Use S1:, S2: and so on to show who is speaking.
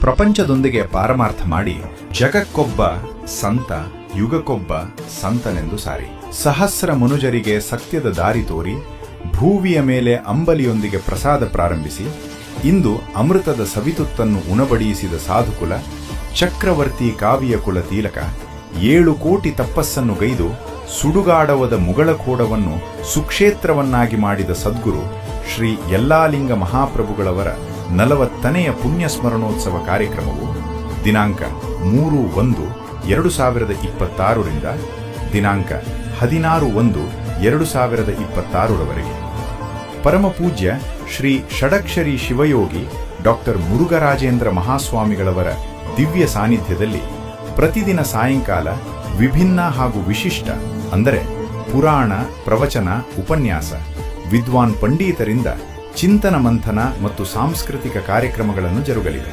S1: ಪ್ರಪಂಚದೊಂದಿಗೆ ಪಾರಮಾರ್ಥ ಮಾಡಿ ಜಗಕ್ಕೊಬ್ಬ ಸಂತ ಯುಗಕ್ಕೊಬ್ಬ ಸಂತನೆಂದು ಸಾರಿ ಸಹಸ್ರ ಮನುಜರಿಗೆ ಸತ್ಯದ ದಾರಿ ತೋರಿ ಭೂವಿಯ ಮೇಲೆ ಅಂಬಲಿಯೊಂದಿಗೆ ಪ್ರಸಾದ ಪ್ರಾರಂಭಿಸಿ ಇಂದು ಅಮೃತದ ಸವಿತುತ್ತನ್ನು ಉಣಬಡಿಯಿಸಿದ ಸಾಧುಕುಲ ಚಕ್ರವರ್ತಿ ಕಾವಿಯ ಕುಲ ತಿಲಕ 7 ಕೋಟಿ ತಪಸ್ಸನ್ನು ಗೈದು ಸುಡುಗಾಡವದ ಮುಗಳಖೋಡವನ್ನು ಸುಕ್ಷೇತ್ರವನ್ನಾಗಿ ಮಾಡಿದ ಸದ್ಗುರು ಶ್ರೀ ಯಲ್ಲಾಲಿಂಗ ಮಹಾಪ್ರಭುಗಳವರ 40ನೆಯ ಪುಣ್ಯ ಸ್ಮರಣೋತ್ಸವ ಕಾರ್ಯಕ್ರಮವು ದಿನಾಂಕ 3/1/2026 ರಿಂದ ದಿನಾಂಕ 16/1/2026 ಪರಮಪೂಜ್ಯ ಶ್ರೀ ಷಡಕ್ಷರಿ ಶಿವಯೋಗಿ ಡಾಕ್ಟರ್ ಮುರುಘರಾಜೇಂದ್ರ ಮಹಾಸ್ವಾಮಿಗಳವರ ದಿವ್ಯ ಸಾನ್ನಿಧ್ಯದಲ್ಲಿ ಪ್ರತಿದಿನ ಸಾಯಂಕಾಲ ವಿಭಿನ್ನ ಹಾಗೂ ವಿಶಿಷ್ಟ ಅಂದರೆ ಪುರಾಣ ಪ್ರವಚನ ಉಪನ್ಯಾಸ ವಿದ್ವಾನ್ ಪಂಡಿತರಿಂದ ಚಿಂತನ ಮಂಥನ ಮತ್ತು ಸಾಂಸ್ಕೃತಿಕ ಕಾರ್ಯಕ್ರಮಗಳನ್ನು ಜರುಗಲಿವೆ.